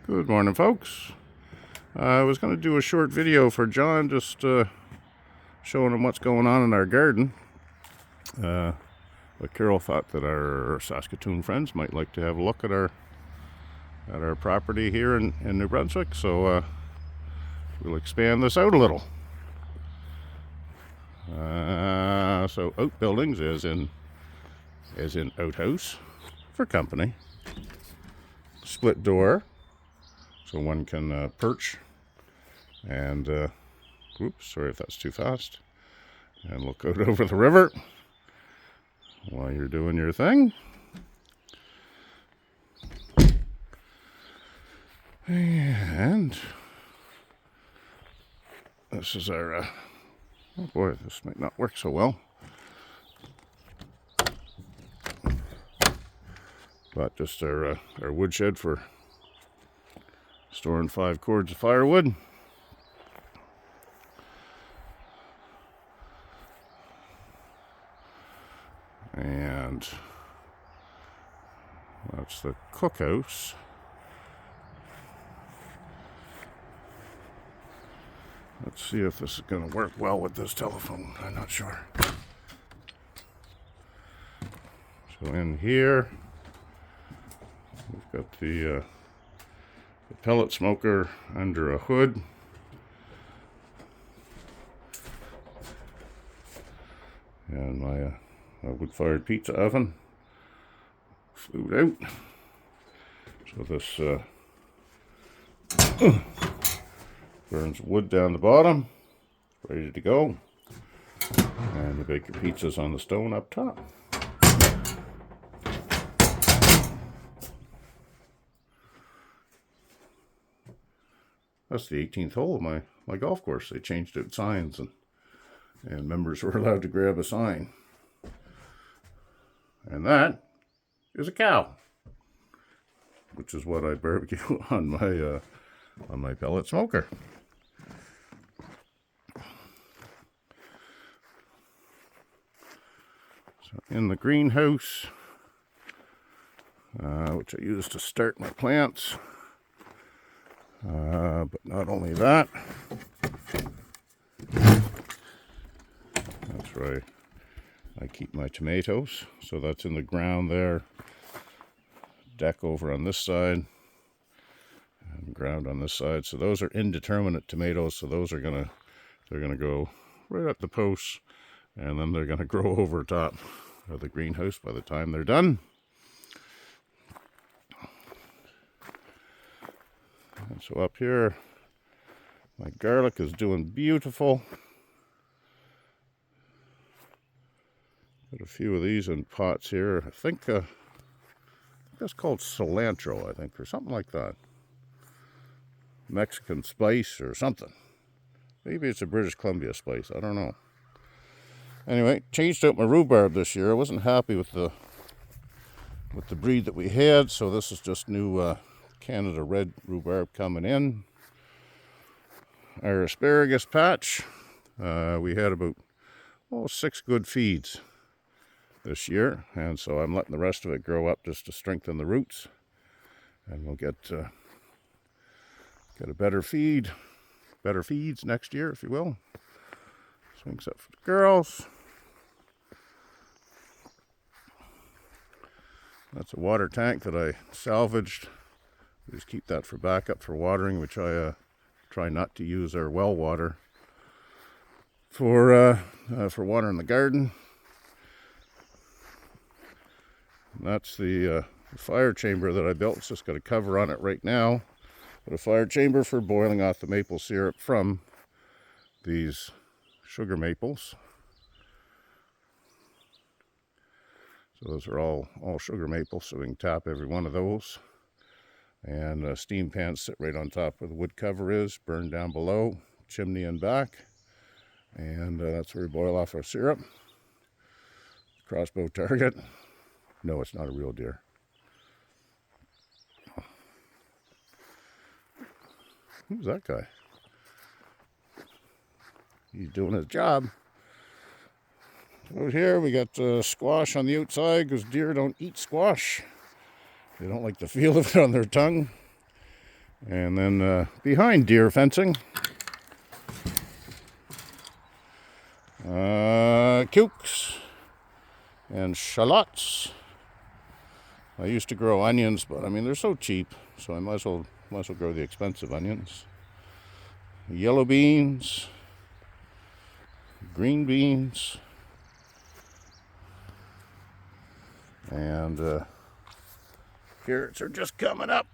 Good morning, folks. I was going to do a short video for John, just showing him what's going on in our garden. But Carol thought that our Saskatoon friends might like to have a look at our property here in New Brunswick, so we'll expand this out a little. So outbuildings as in outhouse for company. Split door, so one can perch and oops, sorry if that's too fast, and look out over the river while you're doing your thing. And this is our oh boy, this might not work so well, but just our woodshed for storing 5 cords of firewood. And that's the cookhouse. Let's see if this is going to work well with this telephone. I'm not sure. So in here, we've got the pellet smoker under a hood. And my wood-fired pizza oven flew out. So this burns wood down the bottom, ready to go. And you bake your pizzas on the stone up top. That's the 18th hole of my golf course. They changed out signs, and members were allowed to grab a sign. And that is a cow, which is what I barbecue on my pellet smoker. So in the greenhouse, which I use to start my plants, but not only that, that's right, I keep my tomatoes, so that's in the ground there. Deck over on this side, and ground on this side. So those are indeterminate tomatoes, so those are they're gonna go right up the posts, and then they're gonna grow over top of the greenhouse by the time they're done. And so up here, my garlic is doing beautiful. Got a few of these in pots here. I think that's called cilantro, I think, or something like that. Mexican spice or something. Maybe it's a British Columbia spice. I don't know. Anyway, changed out my rhubarb this year. I wasn't happy with the breed that we had, so this is just new Canada red rhubarb coming in. Our asparagus patch, we had about 6 good feeds this year, and so I'm letting the rest of it grow up just to strengthen the roots, and we'll get a better feeds next year, if you will. Swings up for the girls. That's a water tank that I salvaged. We just keep that for backup for watering, which I try not to use our well water for watering the garden. And that's the fire chamber that I built. It's just got a cover on it right now. But a fire chamber for boiling off the maple syrup from these sugar maples. So those are all sugar maples, so we can tap every one of those. And steam pans sit right on top where the wood cover is, burn down below, chimney and back. And that's where we boil off our syrup. Crossbow target. No, it's not a real deer. Who's that guy? He's doing his job. Out here we got squash on the outside because deer don't eat squash. They don't like the feel of it on their tongue. And then behind deer fencing, cukes and shallots. I used to grow onions, but I mean they're so cheap, so I might as well grow the expensive onions. Yellow beans, green beans, and carrots are just coming up.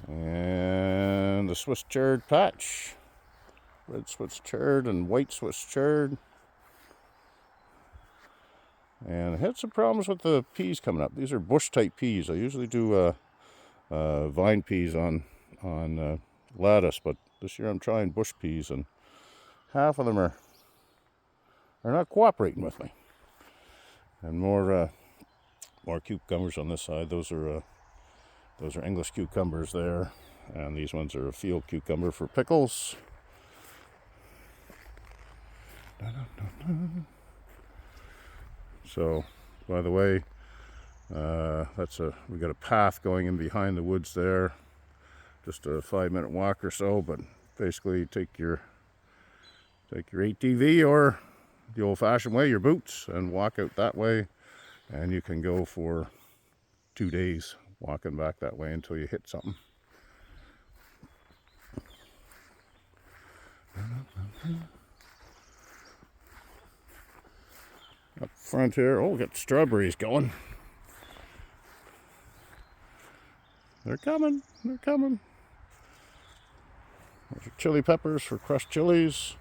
And the Swiss chard patch, red Swiss chard and white Swiss chard. And I had some problems with the peas coming up. These are bush type peas. I usually do vine peas on lattice, but this year I'm trying bush peas, and half of them are not cooperating with me. And more cucumbers on this side. Those are English cucumbers there, and these ones are a field cucumber for pickles. So, by the way, we got a path going in behind the woods there, just a 5-minute walk or so. But basically, take your ATV or the old-fashioned way, your boots, and walk out that way, and you can go for 2 days walking back that way until you hit something. Up front here, oh, we got strawberries going. They're coming. Those are chili peppers for crushed chilies.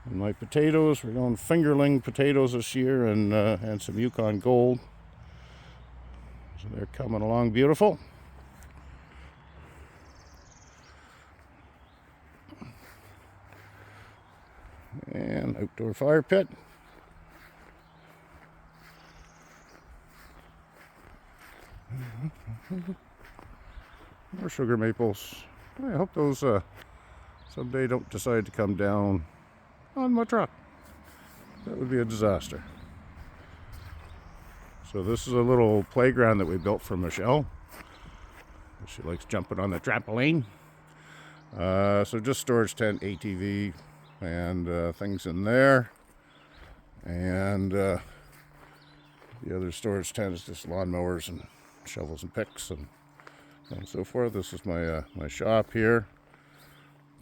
And my potatoes, we're going fingerling potatoes this year, and some Yukon Gold. So they're coming along beautiful. And outdoor fire pit. More sugar maples. I hope those someday don't decide to come down on my truck. That would be a disaster. So this is a little playground that we built for Michelle. She likes jumping on the trampoline. So just storage tent, ATV, and things in there. And the other storage tent is just lawnmowers and shovels and picks and so forth. This is my my shop here.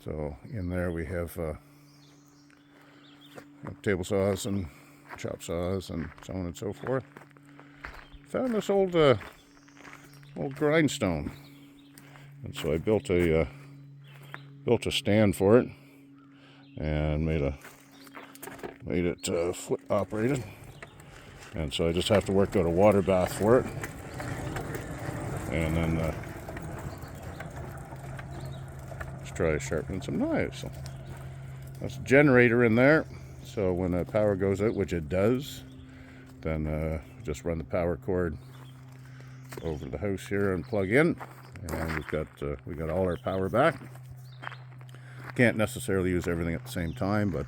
So in there we have table saws and chop saws and so on and so forth. Found this old grindstone, and so I built a stand for it and made it foot operated. And so I just have to work out a water bath for it, and then let's try sharpening some knives. So that's a generator in there. So when the power goes out, which it does, then just run the power cord over to the house here and plug in, and we got all our power back. Can't necessarily use everything at the same time, but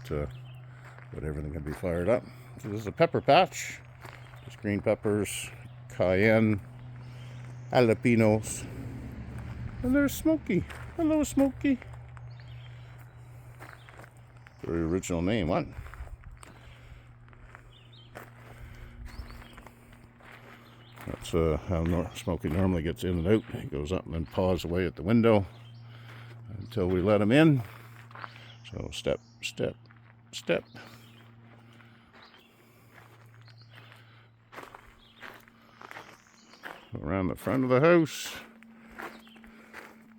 everything can be fired up. So this is a pepper patch. Just green peppers, cayenne, jalapenos, and there's Smokey. Hello, Smokey. Very original name, what? That's how Smokey normally gets in and out. He goes up and then paws away at the window until we let him in. So step, step, step. Around the front of the house.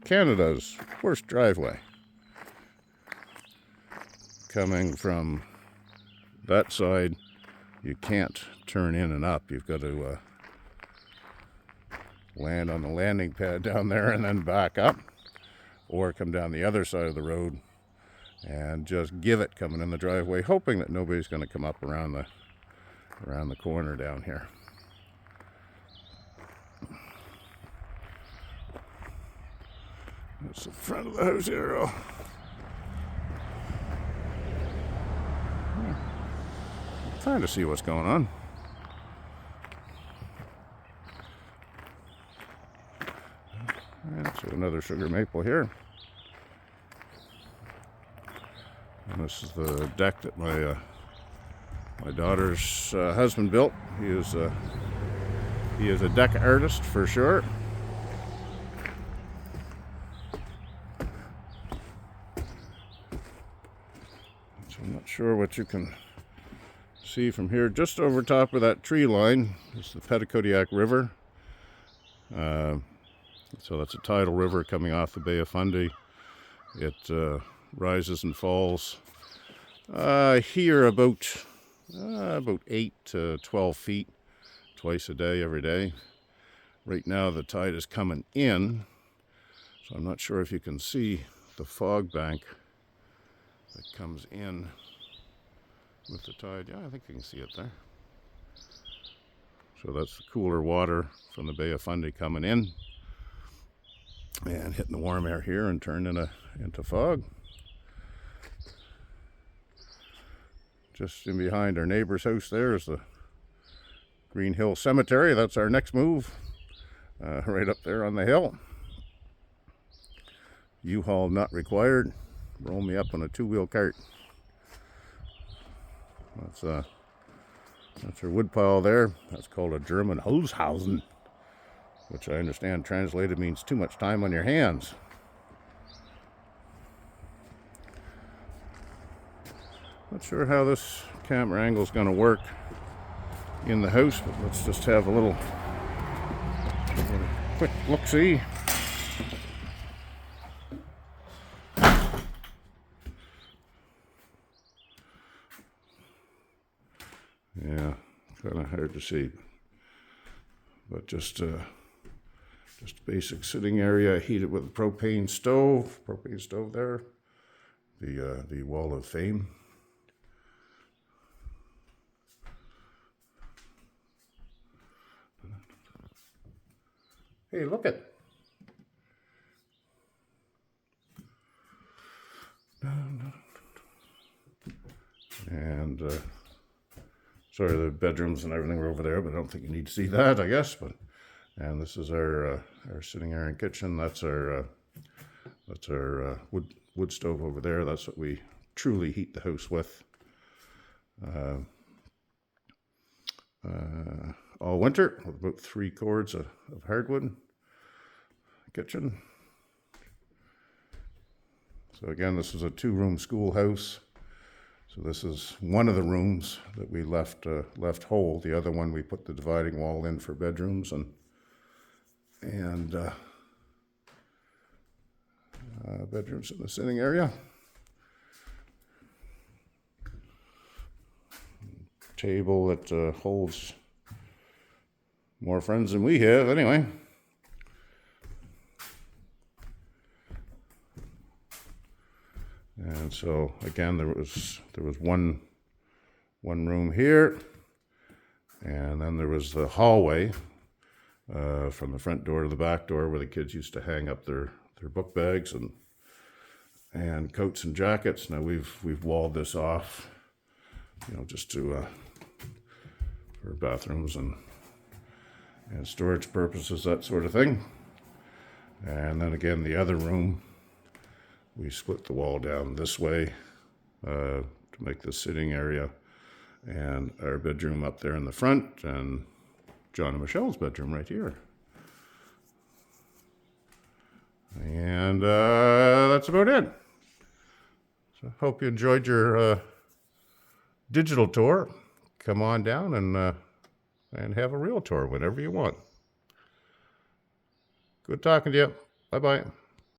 Canada's worst driveway. Coming from that side, you can't turn in and up. You've got to land on the landing pad down there and then back up, or come down the other side of the road and just give it coming in the driveway, hoping that nobody's going to come up around the corner down here. That's the front of the house here. I'm trying to see what's going on. And so another sugar maple here. And this is the deck that my daughter's husband built. He is a deck artist for sure. So I'm not sure what you can see from here. Just over top of that tree line is the Petitcodiac River. So that's a tidal river coming off the Bay of Fundy. It rises and falls here about 8 to 12 feet twice a day, every day. Right now the tide is coming in, so I'm not sure if you can see the fog bank that comes in with the tide. Yeah, I think you can see it there. So that's the cooler water from the Bay of Fundy coming in and hitting the warm air here and turning into fog. Just in behind our neighbor's house there is the Green Hill Cemetery. That's our next move, right up there on the hill. U-Haul not required. Roll me up on a 2-wheel cart. That's our wood pile there. That's called a German Holzhausen, which I understand translated means too much time on your hands. Not sure how this camera angle is going to work in the house, but let's just have a little quick look-see. Yeah, kind of hard to see, but just basic sitting area. Heated with a propane stove there. The Wall of Fame. Hey, look it. And sorry, the bedrooms and everything were over there, but I don't think you need to see that, I guess. And this is our sitting area and kitchen. That's our wood stove over there. That's what we truly heat the house with all winter, with about 3 cords of hardwood. Kitchen. So again, this is a 2-room schoolhouse. So this is one of the rooms that we left whole. The other one we put the dividing wall in for bedrooms and bedrooms in the sitting area. Table that holds more friends than we have, anyway. And so again, there was one room here, and then there was the hallway from the front door to the back door where the kids used to hang up their book bags and coats and jackets. Now we've walled this off, just to for bathrooms and storage purposes, that sort of thing. And then again, the other room, we split the wall down this way to make the sitting area, and our bedroom up there in the front, and John and Michelle's bedroom right here. And that's about it. So I hope you enjoyed your digital tour. Come on down and have a real tour whenever you want. Good talking to you. Bye-bye.